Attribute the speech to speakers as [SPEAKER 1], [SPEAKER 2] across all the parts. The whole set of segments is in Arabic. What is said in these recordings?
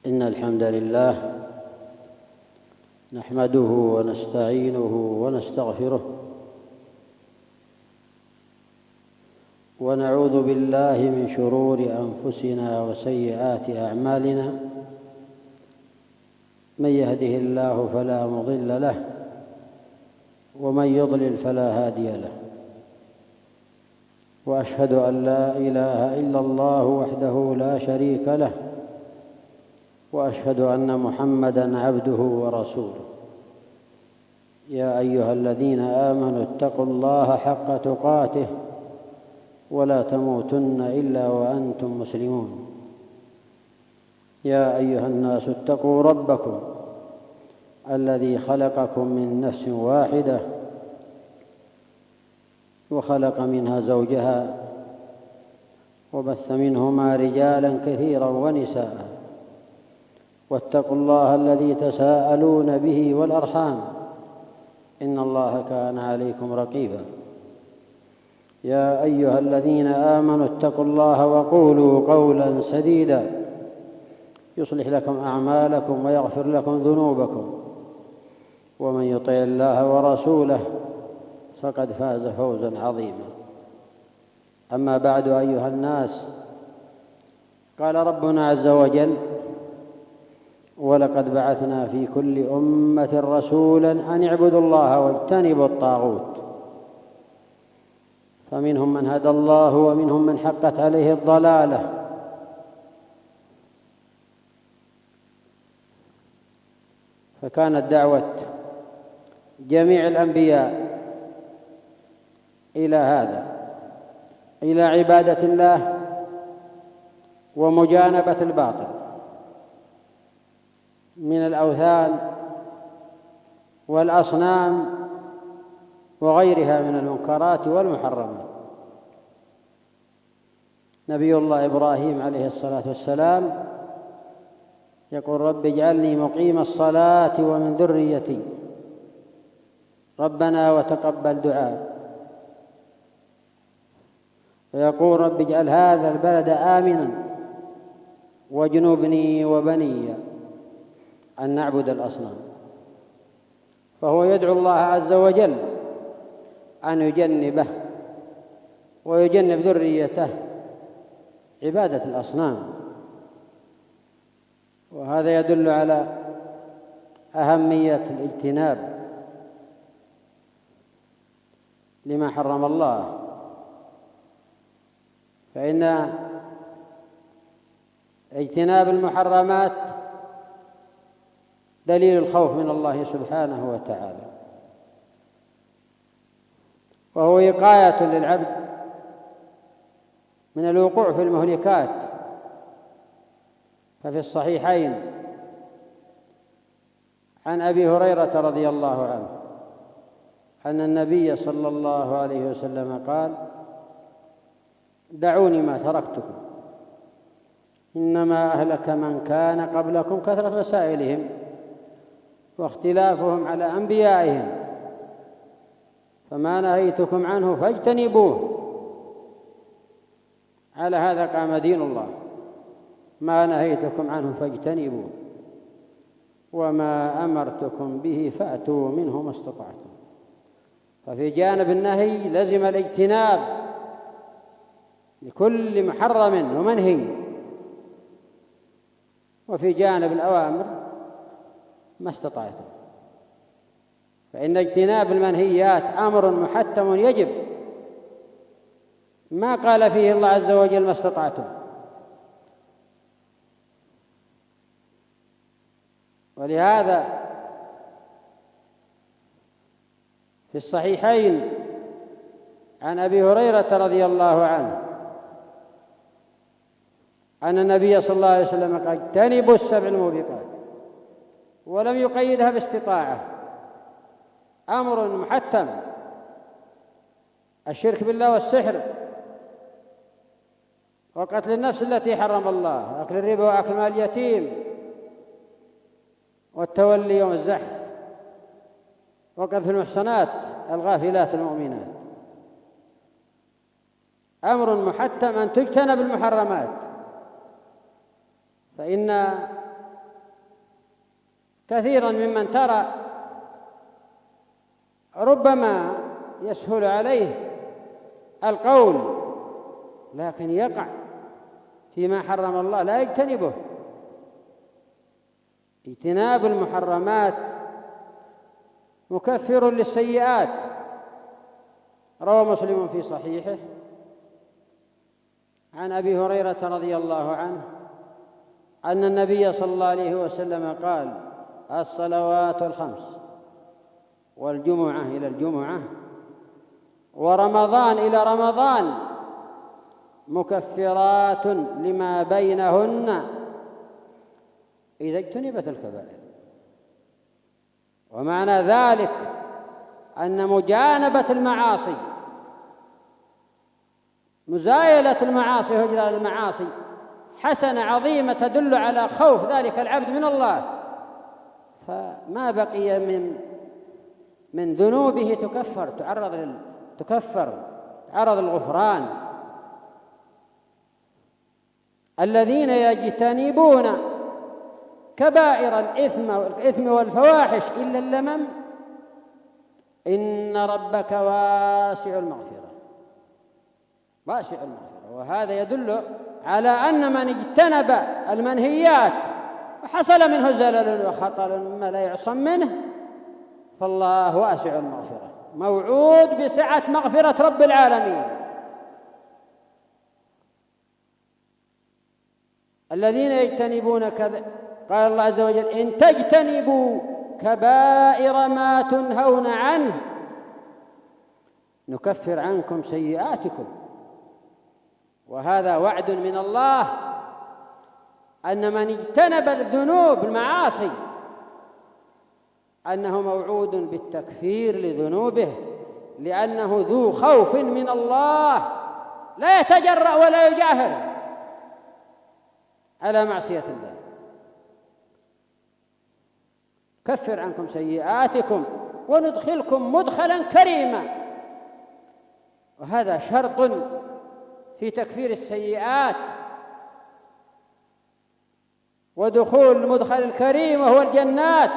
[SPEAKER 1] إن الحمد لله نحمده ونستعينه ونستغفره ونعوذ بالله من شرور أنفسنا وسيئات أعمالنا. من يهده الله فلا مضل له ومن يضلل فلا هادي له، وأشهد أن لا إله إلا الله وحده لا شريك له، وأشهد أن محمدًا عبده ورسوله. يا أيها الذين آمنوا اتقوا الله حق تقاته ولا تموتن إلا وأنتم مسلمون. يا أيها الناس اتقوا ربكم الذي خلقكم من نفس واحدة وخلق منها زوجها وبث منهما رجالا كثيرا ونساء، واتقوا الله الذي تساءلون به والأرحام إن الله كان عليكم رقيبا. يا أيها الذين آمنوا اتقوا الله وقولوا قولا سديدا يصلح لكم أعمالكم ويغفر لكم ذنوبكم، ومن يطع الله ورسوله فقد فاز فوزا عظيما. أما بعد، أيها الناس، قال ربنا عز وجل: ولقد بعثنا في كل أمة رسولا أن اعبدوا الله واجتنبوا الطاغوت، فمنهم من هدى الله ومنهم من حقت عليه الضلالة. فكانت دعوة جميع الأنبياء إلى هذا، إلى عبادة الله ومجانبة الباطل من الأوثان والأصنام وغيرها من المنكرات والمحرمات. نبي الله إبراهيم عليه الصلاة والسلام يقول: رب اجعلني مقيم الصلاة ومن ذريتي ربنا وتقبل دعاء. ويقول: رب اجعل هذا البلد آمنا واجنبني وبني أن نعبد الأصنام. فهو يدعو الله عز وجل أن يجنبه ويجنب ذريته عبادة الأصنام، وهذا يدل على أهمية الاجتناب لما حرم الله، فإن اجتناب المحرمات دليل الخوف من الله سبحانه وتعالى، وهو وقاية للعبد من الوقوع في المهلكات. ففي الصحيحين عن أبي هريرة رضي الله عنه أن النبي صلى الله عليه وسلم قال: دعوني ما تركتكم، إنما أهلك من كان قبلكم كثرة مسائلهم واختلافهم على أنبيائهم، فما نهيتكم عنه فاجتنبوه. على هذا قام دين الله: ما نهيتكم عنه فاجتنبوه وما أمرتكم به فأتوا منه ما استطعتم. ففي جانب النهي لزم الاجتناب لكل محرم ومنهي، وفي جانب الأوامر ما استطعتم، فإن اجتناب المنهيات أمر محتم يجب، ما قال فيه الله عز وجل ما استطعتم. ولهذا في الصحيحين عن أبي هريرة رضي الله عنه أن النبي صلى الله عليه وسلم قال: اجتنبوا السبع الموبقات، ولم يقيدها باستطاعة، أمر محتم: الشرك بالله والسحر، وقتل النفس التي حرم الله، أكل الربا وأكل مال اليتيم، والتولي يوم الزحف، وقذف المحصنات الغافلات المؤمنات. أمر محتم أن تجتنب المحرمات، فإن كثيرا ممن ترى ربما يسهل عليه القول لكن يقع فيما حرم الله لا يجتنبه. اجتناب المحرمات مكفر للسيئات. روى مسلم في صحيحه عن أبي هريرة رضي الله عنه أن النبي صلى الله عليه وسلم قال: الصلوات الخمس والجمعة إلى الجمعة ورمضان إلى رمضان مكفرات لما بينهن إذا اجتنبت الكبائر. ومعنى ذلك أن مجانبة المعاصي، مزايلة المعاصي وهجران المعاصي حسنة عظيمة تدل على خوف ذلك العبد من الله، فما بقي من ذنوبه تعرض للغفران. الذين يجتنبون كبائر الإثم والفواحش إلا اللمم إن ربك واسع المغفرة. وهذا يدل على أن من اجتنب المنهيات وحصل منه زلل وخطل مما لا يعصم منه فالله واسع المغفرة، موعود بسعة مغفرة رب العالمين. الذين يجتنبون قال الله عز وجل: إن تجتنبوا كبائر ما تنهون عنه نكفر عنكم سيئاتكم. وهذا وعد من الله أن من اجتنب الذنوب المعاصي أنه موعود بالتكفير لذنوبه، لأنه ذو خوف من الله لا يتجرأ ولا يجاهر على معصية الله. كفر عنكم سيئاتكم وندخلكم مدخلا كريما. وهذا شرط في تكفير السيئات ودخول المدخل الكريم وهو الجنات.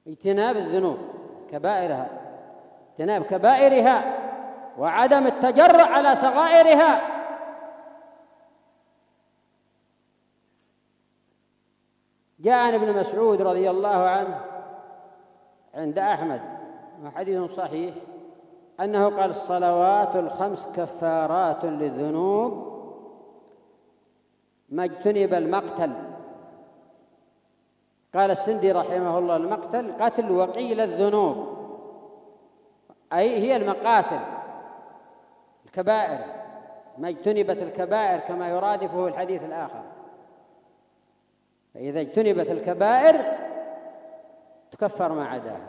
[SPEAKER 1] اجتناب الذنوب اجتناب كبائرها وعدم التجرؤ على صغائرها. جاء عن ابن مسعود رضي الله عنه عند أحمد وحديث صحيح أنه قال: الصلوات الخمس كفارات للذنوب ما اجتنب المقتل. قال السندي رحمه الله: المقتل قتل وقيل الذنوب، أي هي المقاتل الكبائر، ما اجتنبت الكبائر كما يرادفه الحديث الآخر. فإذا اجتنبت الكبائر تكفر ما عداها.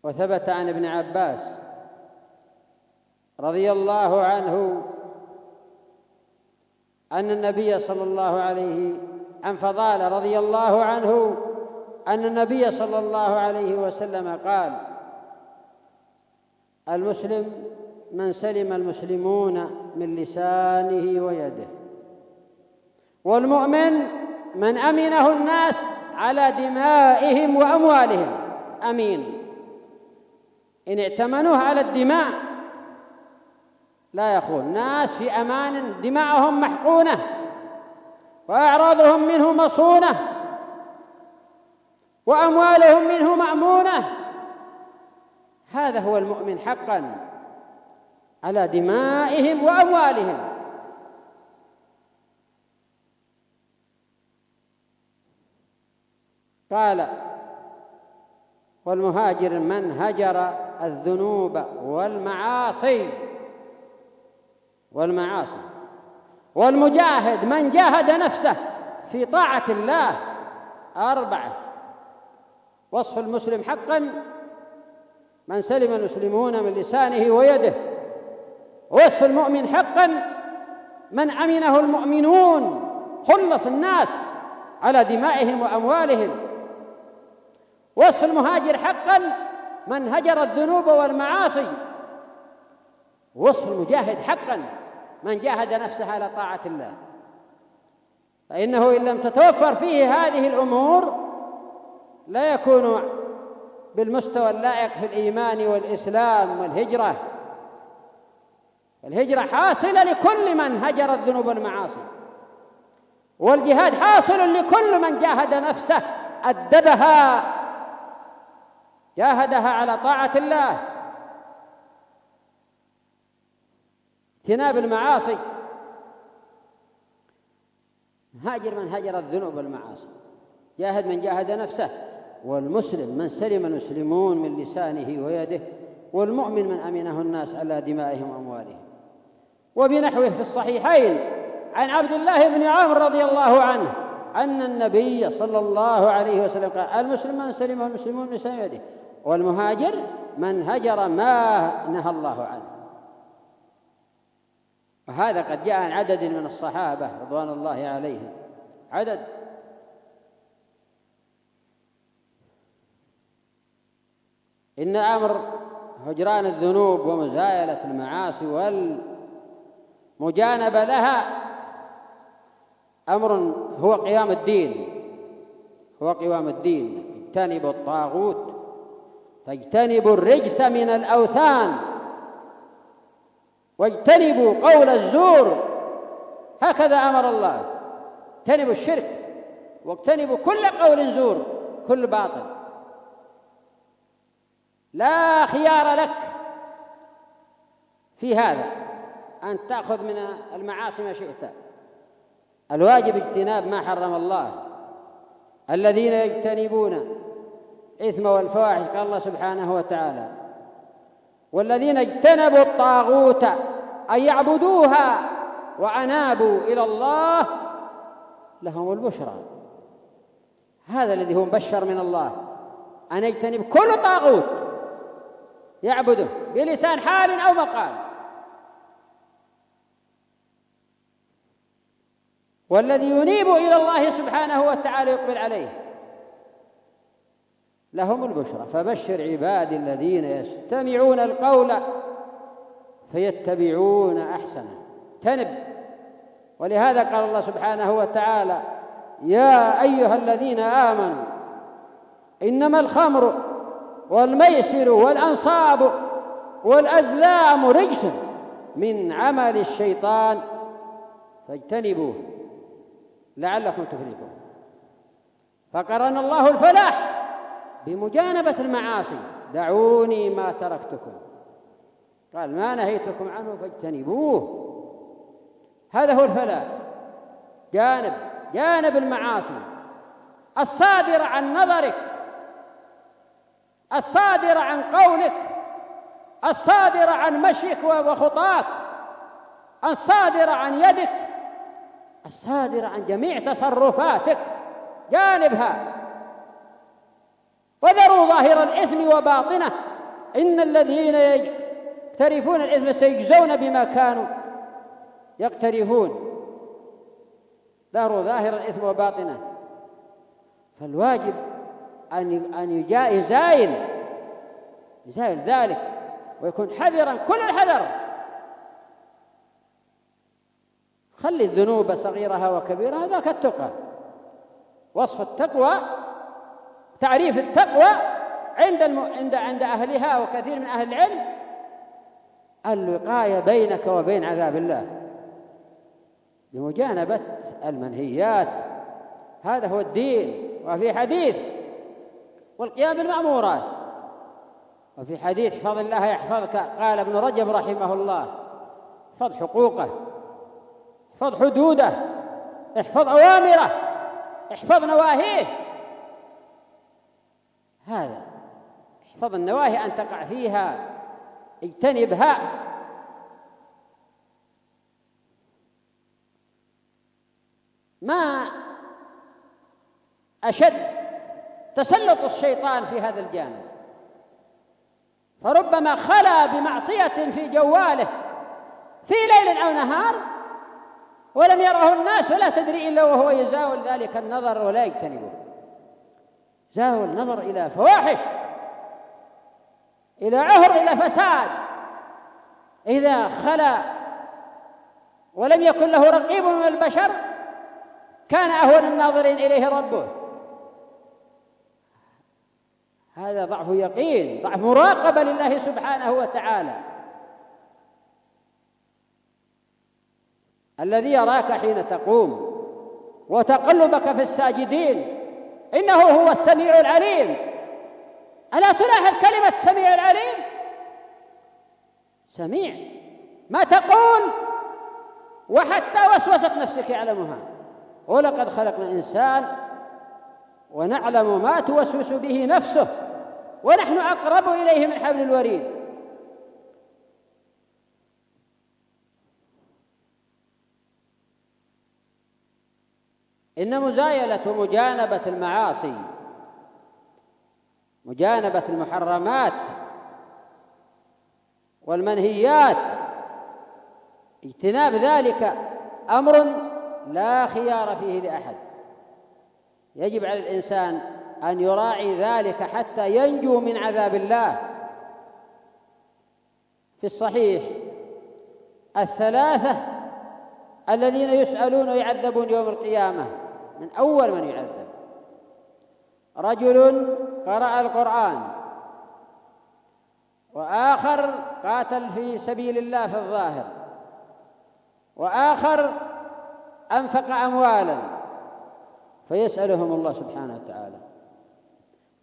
[SPEAKER 1] وثبت عن ابن عباس رضي الله عنه أن النبي صلى الله عليه عن فضالة رضي الله عنه أن النبي صلى الله عليه وسلم قال: المسلم من سلم المسلمون من لسانه ويده، والمؤمن من أمنه الناس على دمائهم وأموالهم. أمين إن ائتمنوه على الدماء لا يخون. ناس في أمان دماءهم محقونة وأعراضهم منه مصونة وأموالهم منه مأمونة. هذا هو المؤمن حقا، على دمائهم وأموالهم. قال: والمهاجر من هجر الذنوب والمعاصي والمجاهد من جاهد نفسه في طاعة الله. 4. وصف المسلم حقا: من سلم المسلمون من لسانه ويده. وصف المؤمن حقا: من أمنه المؤمنون، خلص الناس على دمائهم وأموالهم. وصف المهاجر حقا: من هجر الذنوب والمعاصي. وصف المجاهد حقا: من جاهد نفسه على طاعة الله، فإنه إن لم تتوفر فيه هذه الأمور لا يكون بالمستوى اللائق في الإيمان والإسلام والهجرة. الهجرة حاصلة لكل من هجر الذنوب والمعاصي، والجهاد حاصل لكل من جاهد نفسه أدبها، جاهدها على طاعة الله، اجتناب المعاصي. هاجر من هجر الذنوب والمعاصي، جاهد من جاهد نفسه، والمسلم من سلم المسلمون من لسانه ويده، والمؤمن من أمنه الناس على دمائهم وأموالهم. وبنحوه في الصحيحين عن عبد الله بن عمرو رضي الله عنه أن النبي صلى الله عليه وسلم قال: المسلم من سلمه المسلمون من لسانه ويده، والمهاجر من هجر ما نهى الله عنه. وهذا قد جاء عن عدد من الصحابة رضوان الله عليهم، عدد. إن أمر هجران الذنوب ومزايلة المعاصي والمجانبة لها أمر هو قيام الدين، هو قوام الدين. اجتنبوا الطاغوت فاجتنبوا الرجس من الأوثان واجتنبوا قول الزور، هكذا أمر الله. اجتنبوا الشرك واجتنبوا كل قول زور، كل باطل. لا خيار لك في هذا أن تأخذ من المعاصي ما شئت، الواجب اجتناب ما حرم الله. الذين يجتنبون إثم والفواحش، قال الله سبحانه وتعالى: والذين اجتنبوا الطاغوت أن يعبدوها وأنابوا إلى الله لهم البشرى. هذا الذي هو مبشر من الله، أن يجتنب كل طاغوت يعبده بلسان حال أو مقال. والذي ينيب إلى الله سبحانه وتعالى يقبل عليه لهم البشرى. فبشر عبادي الذين يستمعون القول فيتبعون أحسنه. اجتنب. ولهذا قال الله سبحانه وتعالى: يا أيها الذين آمنوا إنما الخمر والميسر والأنصاب والأزلام رجس من عمل الشيطان فاجتنبوه لعلكم تفلحون. فقرن الله الفلاح بمجانبة المعاصي: دعوني ما تركتكم، قال: ما نهيتكم عنه فاجتنبوه. هذا هو الفلاح. جانب المعاصي الصادرة عن نظرك، الصادرة عن قولك، الصادرة عن مشيك وخطاك، الصادرة عن يدك، الصادرة عن جميع تصرفاتك، جانبها. وذروا ظاهر الإثم وباطنه، إن الذين يقترفون الإثم سيجزون بما كانوا يقترفون. ذروا ظاهر الإثم وباطنه. فالواجب أن يزايل ذلك ويكون حذرا كل الحذر. خلي الذنوب صغيرها وكبيرها، ذاك التقى. وصف التقوى، تعريف التقوى عند أهلها وكثير من أهل العلم: الوقاية بينك وبين عذاب الله بمجانبة المنهيات. هذا هو الدين. وفي حديث: والقيام بالمأمورات. وفي حديث: احفظ الله يحفظك. قال ابن رجب رحمه الله: احفظ حقوقه، احفظ حدوده، احفظ أوامره، احفظ نواهيه. هذا احفظ النواهي أن تقع فيها، اجتنبها. ما أشد تسلط الشيطان في هذا الجانب، فربما خلا بمعصية في جواله في ليل أو نهار ولم يره الناس، ولا تدري إلا وهو يزاول ذلك النظر ولا يجتنبه. زاول النظر إلى فواحش، إلى عهر، إلى فساد. إذا خلا ولم يكن له رقيب من البشر كان أهون الناظرين إليه ربه. هذا ضعف يقين، ضعف مراقبة لله سبحانه وتعالى، الذي يراك حين تقوم وتقلبك في الساجدين، إنه هو السميع العليم. ألا تلاحظ كلمة السميع العليم؟ سميع ما تقول، وحتى وسوسة نفسك يعلمها. ولقد خلقنا الإنسان ونعلم ما توسوس به نفسه ونحن أقرب إليه من حبل الوريد. إن مزايلة ومجانبة المعاصي، مجانبة المحرمات والمنهيات، اجتناب ذلك أمر لا خيار فيه لأحد. يجب على الإنسان أن يراعي ذلك حتى ينجو من عذاب الله. في الصحيح الثلاثة الذين يسألون ويعذبون يوم القيامة، من أول من يعذب رجل قرأ القرآن، وآخر قاتل في سبيل الله في الظاهر، وآخر أنفق أموالا، فيسألهم الله سبحانه وتعالى: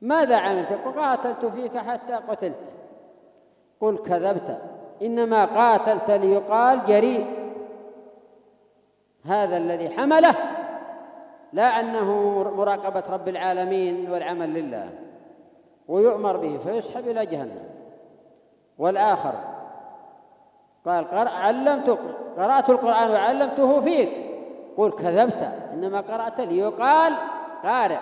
[SPEAKER 1] ماذا عملت؟ قاتلت فيك حتى قتلت. قل كذبت، إنما قاتلت ليقال جريء. هذا الذي حمله، لا أنه مراقبة رب العالمين والعمل لله، ويؤمر به فيسحب إلى جهنم. والآخر قال قرأت القرآن وعلمته فيك. قل كذبت، إنما قرأت ليقال قارئ،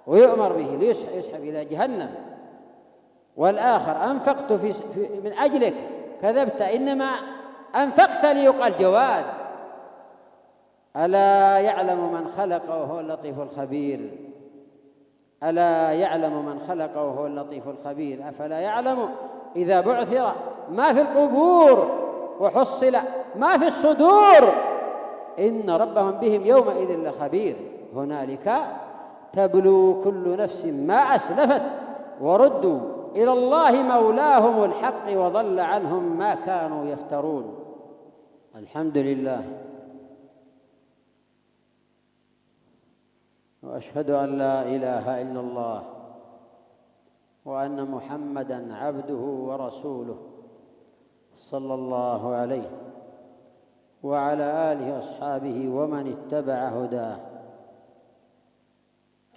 [SPEAKER 1] ويؤمر به ليسحب إلى جهنم. والآخر أنفقت من أجلك، كذبت، إنما أنفقت ليقال جواد. ألا يعلم من خلق وهو اللطيف الخبير. ألا يعلم من خلق وهو اللطيف الخبير. أفلا يعلم إذا بعثر ما في القبور وحصل ما في الصدور إن ربهم بهم يومئذ لخبير. هنالك تبلو كل نفس ما أسلفت وردوا إلى الله مولاهم الحق وضل عنهم ما كانوا يفترون. الحمد لله، وأشهد أن لا إله إلا الله وأن محمدًا عبده ورسوله صلى الله عليه وعلى آله وأصحابه ومن اتبع هداه.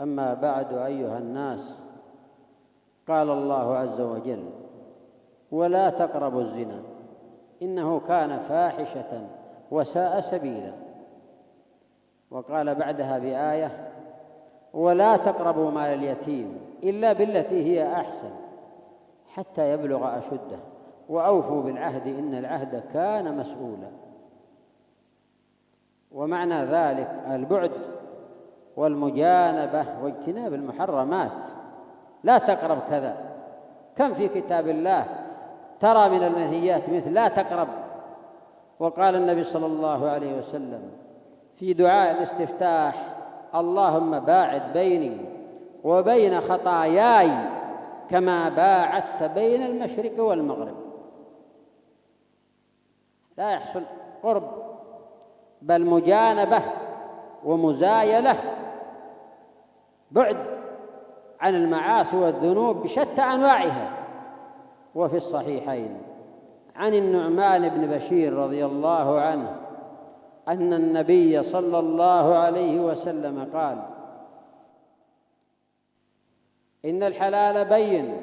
[SPEAKER 1] أما بعد، أيها الناس، قال الله عز وجل: ولا تقربوا الزنا إنه كان فاحشة وساء سبيلا. وقال بعدها بآية: ولا تقربوا مال اليتيم إلا بالتي هي أحسن حتى يبلغ أشده وأوفوا بالعهد إن العهد كان مسؤولا. ومعنى ذلك البعد والمجانبة واجتناب المحرمات. لا تقرب كذا. كم في كتاب الله ترى من المنهيات مثل لا تقرب. وقال النبي صلى الله عليه وسلم في دعاء الاستفتاح: اللهم باعد بيني وبين خطاياي كما باعدت بين المشرق والمغرب. لا يحصل قرب، بل مجانبة ومزايلة، بعد عن المعاصي والذنوب بشتى أنواعها. وفي الصحيحين عن النعمان بن بشير رضي الله عنه أن النبي صلى الله عليه وسلم قال: إن الحلال بين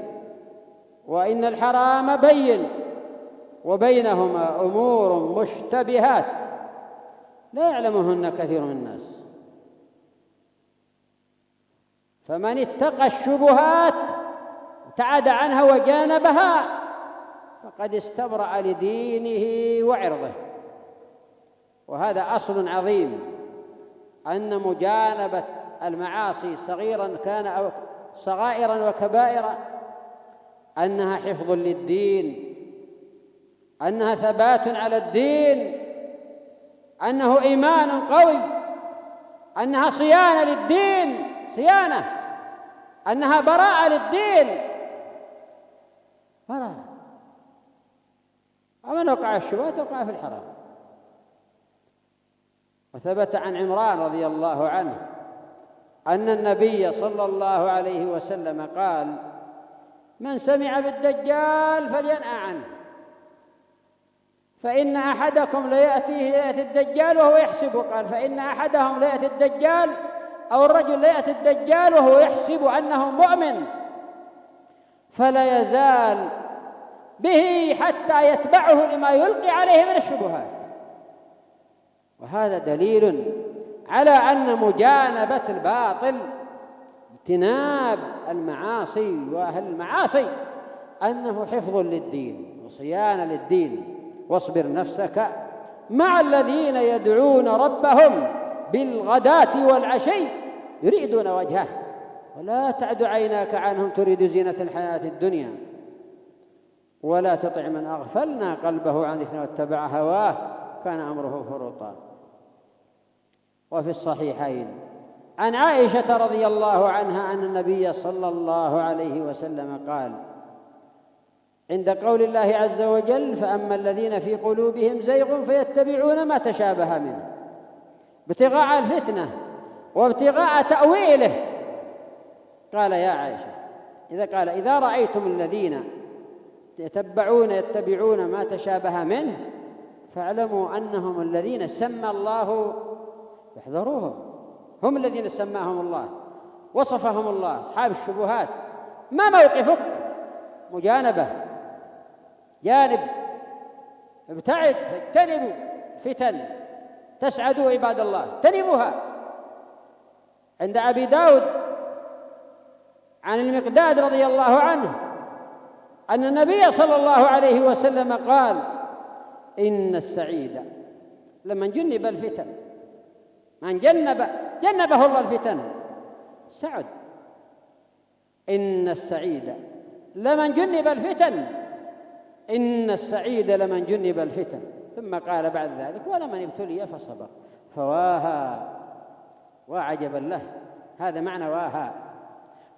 [SPEAKER 1] وإن الحرام بين وبينهما أمور مشتبهات لا يعلمهن كثير من الناس، فمن اتقى الشبهات ابتعد عنها وجانبها فقد استبرأ لدينه وعرضه. وهذا أصل عظيم، أن مجانبة المعاصي صغيرا كان أو صغائرا وكبائرا أنها حفظ للدين، أنها ثبات على الدين، أنه إيمان قوي، أنها صيانة للدين، صيانة، أنها براءة للدين، براءة. ومن وقع في الشبهات وقع في الحرام. وثبت عن عمران رضي الله عنه أن النبي صلى الله عليه وسلم قال: من سمع بالدجال فلينأ عنه، فإن أحدكم ليأتي الدجال وهو يحسب، قال: فإن أحدهم ليأتي الدجال أو الرجل ليأتي الدجال وهو يحسب أنه مؤمن، فلا يزال به حتى يتبعه لما يلقي عليه من الشبهات. وهذا دليل على أن مجانبة الباطل، اجتناب المعاصي وأهل المعاصي، أنه حفظ للدين وصيانة للدين. واصبر نفسك مع الذين يدعون ربهم بالغداة والعشي يريدون وجهه ولا تعد عيناك عنهم تريد زينة الحياة الدنيا ولا تطع من أغفلنا قلبه عن ذكرنا واتبع هواه كان أمره فرطا. وفي الصحيحين عن عائشة رضي الله عنها أن النبي صلى الله عليه وسلم قال عند قول الله عز وجل: فأما الذين في قلوبهم زيغ فيتبعون ما تشابه منه ابتغاء الفتنة وابتغاء تأويله. قال يا عائشة إذا رأيتم الذين يتبعون ما تشابه منه فاعلموا أنهم الذين سمى الله، احذروهم، هم الذين سماهم الله، وصفهم الله، أصحاب الشبهات. ما موقفك؟ مجانبة، جانب، ابتعد، فاجتنبوا فتن تسعدوا عباد الله، اجتنبوها. عند أبي داود عن المقداد رضي الله عنه أن النبي صلى الله عليه وسلم قال: إن السعيد لمن جنب الفتن، من جنبه الله الفتن سعد. إن السعيد لمن جنب الفتن، إن السعيد لمن جنب الفتن. ثم قال بعد ذلك: ولمن ابتلي فصبر فواها وعجبا له. هذا معنى واها.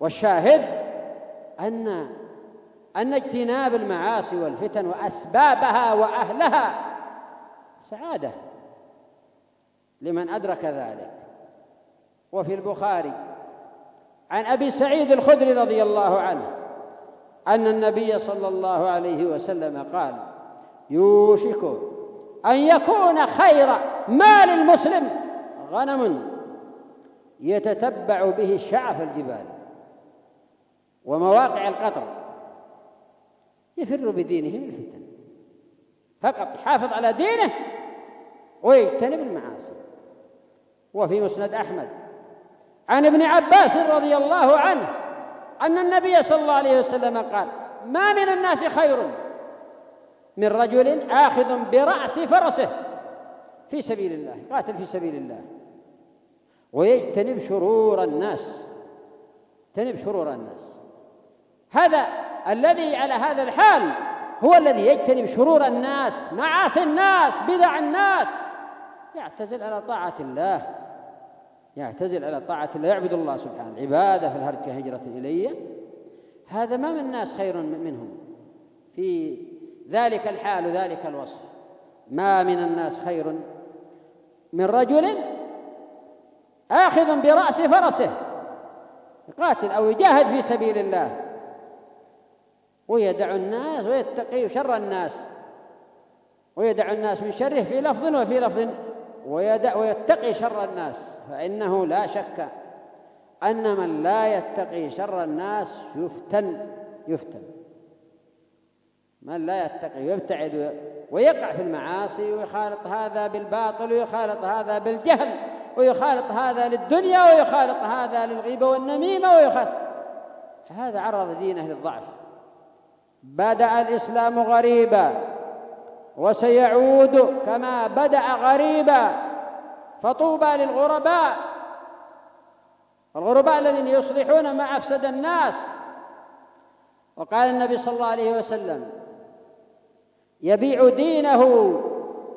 [SPEAKER 1] والشاهد أن اجتناب المعاصي والفتن وأسبابها وأهلها سعادة لمن أدرك ذلك. وفي البخاري عن أبي سعيد الخدري رضي الله عنه أن النبي صلى الله عليه وسلم قال: يوشك أن يكون خير مال المسلم غنم يتتبع به شعف الجبال ومواقع القطر، يفر بدينه من الفتن، فقط يحافظ على دينه ويجتنب المعاصي. وفي مسند أحمد عن ابن عباس رضي الله عنه أن النبي صلى الله عليه وسلم قال: ما من الناس خير من رجل آخذ برأس فرسه في سبيل الله، قاتل في سبيل الله، ويجتنب شرور الناس، يجتنب شرور الناس. هذا الذي على هذا الحال هو الذي يجتنب شرور الناس، معاصي الناس، بدع الناس، يعتزل على طاعة الله، يعتزل على طاعة الله، يعبد الله سبحانه، عبادة في الهرج كهجرة إليه. هذا ما من الناس خير منهم في ذلك الحال وذلك الوصف. ما من الناس خير من رجل آخذ برأس فرسه يقاتل أو يجاهد في سبيل الله ويدع الناس ويتقي شر الناس، ويدع الناس من شره في لفظ وفي لفظ ويتقي شر الناس. فإنه لا شك أن من لا يتقي شر الناس يفتن. من لا يتقي ويبتعد ويقع في المعاصي ويخالط هذا بالباطل ويخالط هذا بالجهل ويخالط هذا للدنيا ويخالط هذا للغيبة والنميمة هذا عرض دينه للضعف. بدأ الإسلام غريبا وسيعود كما بدأ غريبا، فطوبى للغرباء، الغرباء الذين يصلحون ما أفسد الناس. وقال النبي صلى الله عليه وسلم: يبيع دينه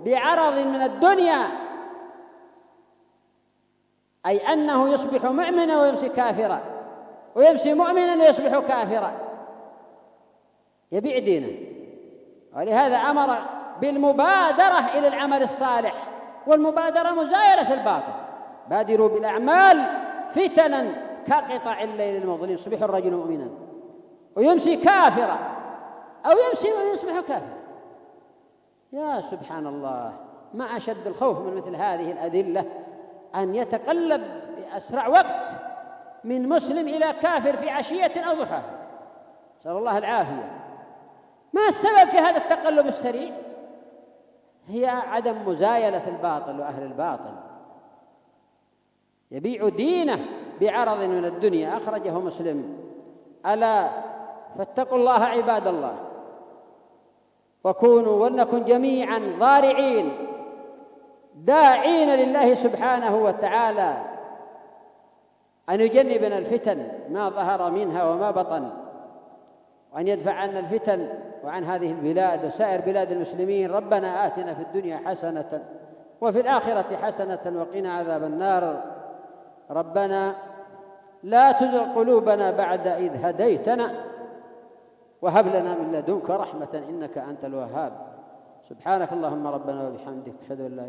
[SPEAKER 1] بعرض من الدنيا أي أنه يصبح مؤمنا ويمسي كافرا، ويمسي مؤمنا ويصبح كافرا، يبيع دينه. ولهذا أمر بالمبادرة إلى العمل الصالح، والمبادرة مزايلة الباطل. بادروا بالأعمال فتنا كقطع الليل المظلم، يصبح الرجل مؤمنا ويمسي كافرا، أو يمسي ويصبح كافرا. يا سبحان الله، ما أشد الخوف من مثل هذه الأدلة، أن يتقلب في أسرع وقت من مسلم إلى كافر في عشية أو ضحاها، نسأل الله العافية. ما السبب في هذا التقلب السريع؟ هي عدم مزايلة الباطل وأهل الباطل. يبيع دينه بعرض من الدنيا. أخرجه مسلم. ألا فاتقوا الله عباد الله، وكونوا ولنكن جميعا ضارعين داعين لله سبحانه وتعالى أن يجنبنا الفتن ما ظهر منها وما بطن، وأن يدفع عنا الفتن وعن هذه البلاد وسائر بلاد المسلمين. ربنا آتنا في الدنيا حسنة وفي الآخرة حسنة وقنا عذاب النار. ربنا لا تزغ قلوبنا بعد إذ هديتنا وهب لنا من لدنك رحمة إنك أنت الوهاب. سبحانك اللهم ربنا وبحمدك، أشهد أن لا